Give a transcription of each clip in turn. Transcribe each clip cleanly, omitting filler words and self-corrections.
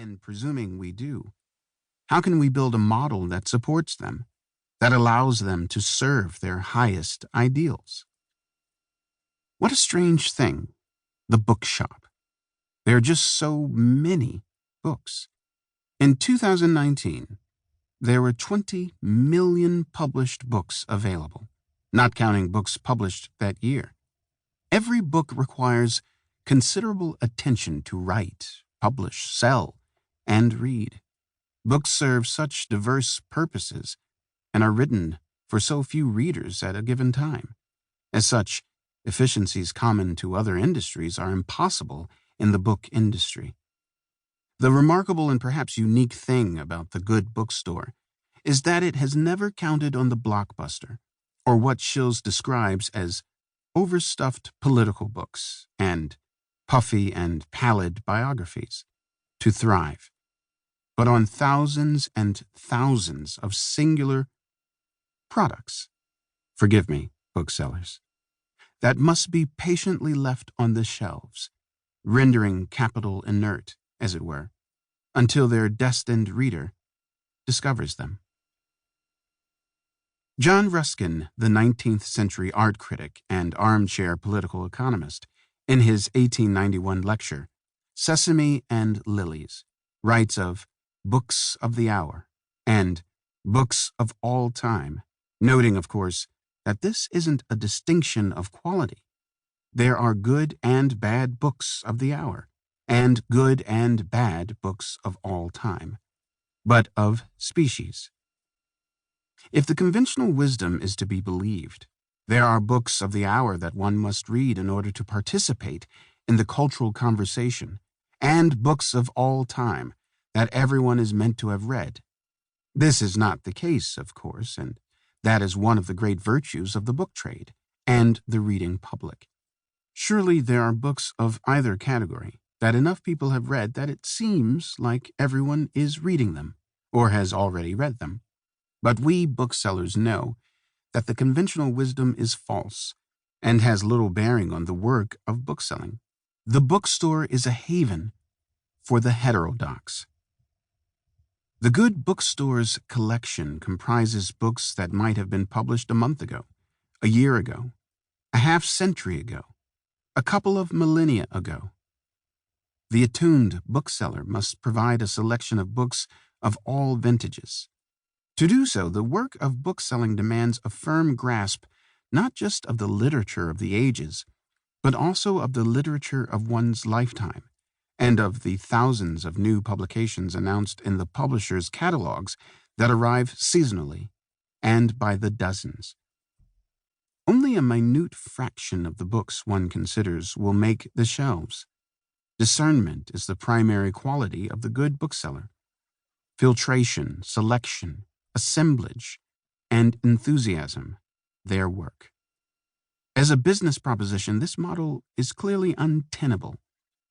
and presuming we do, how can we build a model that supports them, that allows them to serve their highest ideals? What a strange thing, the bookshop. There are just so many books. In 2019, there were 20 million published books available, not counting books published that year. Every book requires considerable attention to write, publish, sell, and read. Books serve such diverse purposes and are written for so few readers at a given time. As such, efficiencies common to other industries are impossible in the book industry. The remarkable and perhaps unique thing about the good bookstore is that it has never counted on the blockbuster, or what Shills describes as overstuffed political books and puffy and pallid biographies, to thrive, but on thousands and thousands of singular products, forgive me, booksellers, that must be patiently left on the shelves, rendering capital inert, as it were, until their destined reader discovers them. John Ruskin, the 19th century art critic and armchair political economist, in his 1891 lecture, Sesame and Lilies, writes of books of the hour and books of all time, noting, of course, that this isn't a distinction of quality. There are good and bad books of the hour, and good and bad books of all time, but of species. If the conventional wisdom is to be believed, there are books of the hour that one must read in order to participate in the cultural conversation, and books of all time that everyone is meant to have read. This is not the case, of course, and that is one of the great virtues of the book trade and the reading public. Surely there are books of either category that enough people have read that it seems like everyone is reading them, or has already read them. But we booksellers know that the conventional wisdom is false and has little bearing on the work of bookselling. The bookstore is a haven for the heterodox. The good bookstore's collection comprises books that might have been published a month ago, a year ago, a half-century ago, a couple of millennia ago. The attuned bookseller must provide a selection of books of all vintages. To do so, the work of bookselling demands a firm grasp not just of the literature of the ages, but also of the literature of one's lifetime, and of the thousands of new publications announced in the publishers' catalogs that arrive seasonally and by the dozens. Only a minute fraction of the books one considers will make the shelves. Discernment is the primary quality of the good bookseller. Filtration, selection, assemblage, and enthusiasm, their work. As a business proposition, this model is clearly untenable.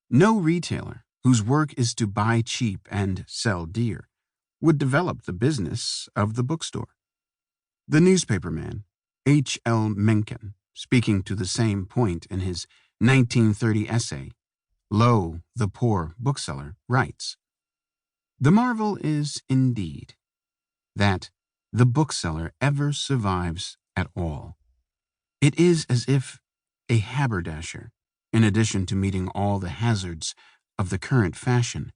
No retailer whose work is to buy cheap and sell dear would develop the business of the bookstore. The newspaperman, H. L. Mencken, speaking to the same point in his 1930 essay, Lo, the Poor Bookseller, writes, "The marvel is, indeed, that the bookseller ever survives at all. It is as if a haberdasher, in addition to meeting all the hazards of the current fashion,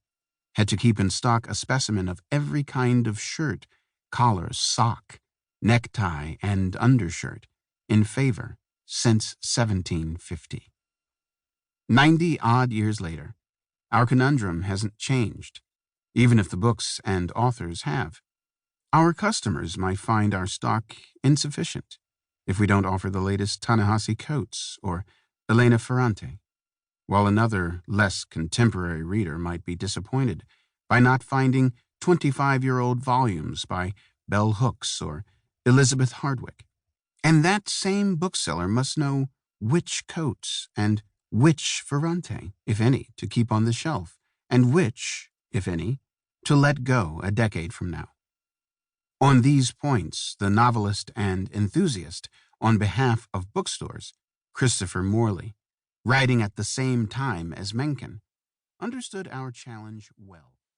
had to keep in stock a specimen of every kind of shirt, collar, sock, necktie, and undershirt in favor since 1750. 90-odd years later, our conundrum hasn't changed, even if the books and authors have. Our customers might find our stock insufficient if we don't offer the latest Ta-Nehisi Coates or Elena Ferrante, while another, less contemporary reader might be disappointed by not finding 25-year-old volumes by Bell Hooks or Elizabeth Hardwick. And that same bookseller must know which Coates and which Ferrante, if any, to keep on the shelf, and which, if any, to let go a decade from now. On these points, the novelist and enthusiast, on behalf of bookstores, Christopher Morley, writing at the same time as Mencken, understood our challenge well.